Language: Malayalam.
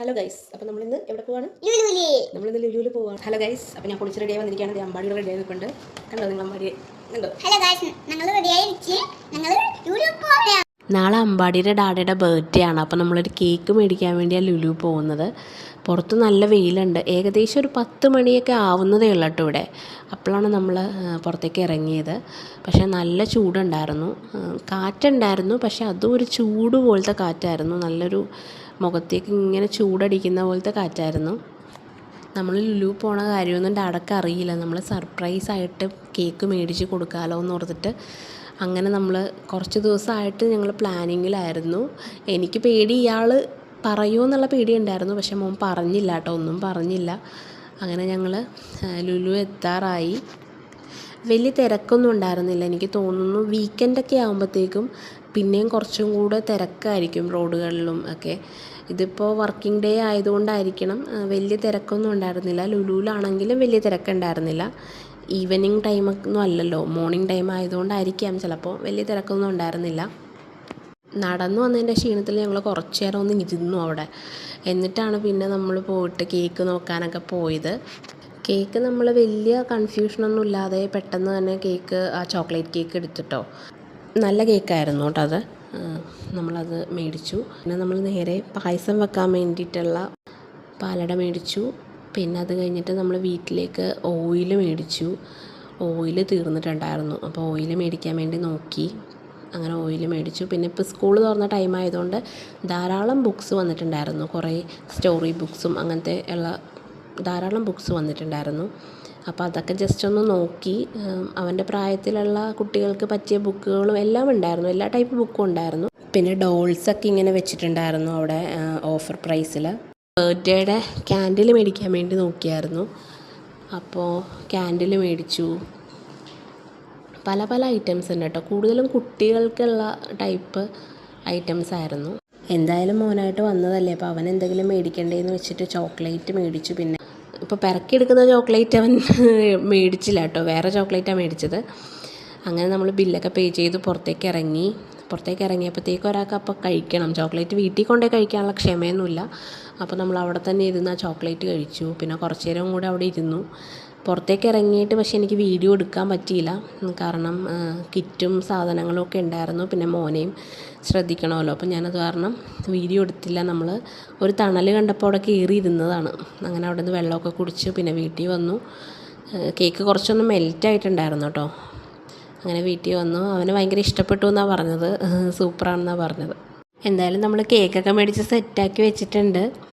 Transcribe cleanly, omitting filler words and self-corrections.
ഹലോ ഗൈസ്, അപ്പോൾ നമ്മളിന്ന് എവിടെ പോവാണ്? നമ്മളിന്ന് ലുലുവിൽ പോവാണ്. ഹലോ ഗൈസ്, അപ്പോൾ ഞാൻ കുളിച്ച് റെഡിയായി വന്നിരിക്കുകയാണ്. അമ്പാടി റെഡിയായി നിൽക്കുന്നുണ്ട്. കണ്ടോ നിങ്ങൾ അമ്പാടിയെ? കണ്ടോ? ഹലോ ഗൈസ്, ഞങ്ങൾ റെഡിയായി ഞങ്ങൾ ലുലു പോവാണ്. നാളെ അമ്പാടിയുടെ ഡാഡിയുടെ ബർത്ത്ഡേ ആണ്. അപ്പോൾ നമ്മളൊരു കേക്ക് മേടിക്കാൻ വേണ്ടിയാണ് ലുലു പോകുന്നത്. പുറത്ത് നല്ല വെയിലുണ്ട്. ഏകദേശം ഒരു 10 മണിയൊക്കെ ആവുന്നതേ ഉള്ളൂ കേട്ടോ ഇവിടെ. അപ്പോഴാണ് നമ്മൾ പുറത്തേക്ക് ഇറങ്ങിയത്. പക്ഷേ നല്ല ചൂടുണ്ടായിരുന്നു, കാറ്റുണ്ടായിരുന്നു. പക്ഷേ അതും ഒരു ചൂട് പോലത്തെ കാറ്റായിരുന്നു. നല്ലൊരു മുഖത്തേക്ക് ഇങ്ങനെ ചൂടടിക്കുന്ന പോലത്തെ കാറ്റായിരുന്നു. നമ്മൾ ലുലു പോണ കാര്യമൊന്നും ഡാഡക്ക് അറിയില്ല. നമ്മൾ സർപ്രൈസായിട്ട് കേക്ക് മേടിച്ച് കൊടുക്കാമല്ലോ എന്ന് ഓർത്തിട്ട് അങ്ങനെ നമ്മൾ കുറച്ച് ദിവസമായിട്ട് ഞങ്ങൾ പ്ലാനിങ്ങിലായിരുന്നു. എനിക്ക് പേടി ഇയാൾ പറയുമോ എന്നുള്ള പേടി ഉണ്ടായിരുന്നു. പക്ഷെ മോൻ പറഞ്ഞില്ല കേട്ടോ, ഒന്നും പറഞ്ഞില്ല. അങ്ങനെ ഞങ്ങൾ ലുലു എത്താറായി. വലിയ തിരക്കൊന്നും ഉണ്ടായിരുന്നില്ല. എനിക്ക് തോന്നുന്നു വീക്കെൻഡൊക്കെ ആകുമ്പോഴത്തേക്കും പിന്നെയും കുറച്ചും കൂടെ തിരക്കായിരിക്കും റോഡുകളിലും ഒക്കെ. ഇതിപ്പോൾ വർക്കിംഗ് ഡേ ആയതുകൊണ്ടായിരിക്കണം വലിയ തിരക്കൊന്നും ഉണ്ടായിരുന്നില്ല. ലുലുവിലാണെങ്കിലും വലിയ തിരക്കുണ്ടായിരുന്നില്ല. ഈവനിങ് ടൈമൊന്നും അല്ലല്ലോ, മോർണിംഗ് ടൈം ആയതുകൊണ്ടായിരിക്കാം ചിലപ്പോൾ വലിയ തിരക്കൊന്നും ഉണ്ടായിരുന്നില്ല. നടന്നു വന്നതിൻ്റെ ക്ഷീണത്തിൽ ഞങ്ങൾ കുറച്ച് നേരം ഒന്ന് ഇരുന്നു അവിടെ. എന്നിട്ടാണ് പിന്നെ നമ്മൾ പോയിട്ട് കേക്ക് നോക്കാനൊക്കെ പോയത്. കേക്ക് നമ്മൾ വലിയ കൺഫ്യൂഷനൊന്നും ഇല്ലാതെ പെട്ടെന്ന് തന്നെ ആ ചോക്ലേറ്റ് കേക്ക് എടുത്തിട്ടോ. നല്ല കേക്കായിരുന്നു കേട്ടോ അത്. നമ്മളത് മേടിച്ചു. പിന്നെ നമ്മൾ നേരെ പായസം വെക്കാൻ വേണ്ടിയിട്ടുള്ള പാലട മേടിച്ചു. പിന്നെ അത് കഴിഞ്ഞിട്ട് നമ്മൾ വീട്ടിലേക്ക് ഓയിൽ മേടിച്ചു. ഓയിൽ തീർന്നിട്ടുണ്ടായിരുന്നു, അപ്പോൾ ഓയിൽ മേടിക്കാൻ വേണ്ടി നോക്കി. അങ്ങനെ ഓയിൽ മേടിച്ചു. പിന്നെ ഇപ്പോൾ സ്കൂൾ തുറന്ന ടൈം ആയതുകൊണ്ട് ധാരാളം ബുക്സ് വന്നിട്ടുണ്ടായിരുന്നു. കുറേ സ്റ്റോറി ബുക്സും അങ്ങനത്തെ ഉള്ള ധാരാളം ബുക്സ് വന്നിട്ടുണ്ടായിരുന്നു. അപ്പോൾ അതൊക്കെ ജസ്റ്റ് ഒന്ന് നോക്കി. അവൻ്റെ പ്രായത്തിലുള്ള കുട്ടികൾക്ക് പറ്റിയ ബുക്കുകളും എല്ലാം ഉണ്ടായിരുന്നു. എല്ലാ ടൈപ്പ് ബുക്കും ഉണ്ടായിരുന്നു. പിന്നെ ഡോൾസൊക്കെ ഇങ്ങനെ വെച്ചിട്ടുണ്ടായിരുന്നു അവിടെ ഓഫർ പ്രൈസിൽ. ബർത്ത്ഡേയുടെ ക്യാൻഡിൽ മേടിക്കാൻ വേണ്ടി നോക്കിയായിരുന്നു. അപ്പോൾ ക്യാൻഡിൽ മേടിച്ചു. പല പല ഐറ്റംസ് ഉണ്ട് കേട്ടോ. കൂടുതലും കുട്ടികൾക്കുള്ള ടൈപ്പ് ഐറ്റംസ് ആയിരുന്നു. എന്തായാലും മോനായിട്ട് വന്നതല്ലേ, അപ്പോൾ അവൻ എന്തെങ്കിലും മേടിക്കണ്ടേന്ന് വെച്ചിട്ട് ചോക്ലേറ്റ് മേടിച്ചു. പിന്നെ ഇപ്പോൾ പിറക്കിയെടുക്കുന്ന ചോക്ലേറ്റ് അവൻ മേടിച്ചില്ല കേട്ടോ, വേറെ ചോക്ലേറ്റാണ് മേടിച്ചത്. അങ്ങനെ നമ്മൾ ബില്ലൊക്കെ പേ ചെയ്ത് പുറത്തേക്ക് ഇറങ്ങിയപ്പോഴത്തേക്ക് ഒരാൾക്ക് അപ്പോൾ കഴിക്കണം ചോക്ലേറ്റ്. വീട്ടിൽ കൊണ്ടുപോയി കഴിക്കാനുള്ള ക്ഷമയൊന്നുമില്ല. അപ്പോൾ നമ്മൾ അവിടെ തന്നെ ഇരുന്ന് ആ ചോക്ലേറ്റ് കഴിച്ചു. പിന്നെ കുറച്ച് നേരം കൂടെ അവിടെ ഇരുന്നു. പുറത്തേക്ക് ഇറങ്ങിയിട്ട് പക്ഷേ എനിക്ക് വീഡിയോ എടുക്കാൻ പറ്റിയില്ല. കാരണം കിറ്റും സാധനങ്ങളും ഒക്കെ ഉണ്ടായിരുന്നു. പിന്നെ മോനെയും ശ്രദ്ധിക്കണമല്ലോ, അപ്പോൾ ഞാനത് കാരണം വീഡിയോ എടുത്തില്ല. നമ്മൾ ഒരു തണൽ കണ്ടപ്പോൾ അവിടെ കയറി ഇരുന്നതാണ്. അങ്ങനെ അവിടെ നിന്ന് വെള്ളമൊക്കെ കുടിച്ച് പിന്നെ വീട്ടിൽ വന്നു. കേക്ക് കുറച്ചൊന്ന് മെൽറ്റായിട്ടുണ്ടായിരുന്നു കേട്ടോ. അങ്ങനെ വീട്ടിൽ വന്നു. അവന് ഭയങ്കര ഇഷ്ടപ്പെട്ടു എന്നാണ് പറഞ്ഞത്, സൂപ്പറാണെന്നാണ് പറഞ്ഞത്. എന്തായാലും നമ്മൾ കേക്കൊക്കെ മേടിച്ച് സെറ്റാക്കി വെച്ചിട്ടുണ്ട്.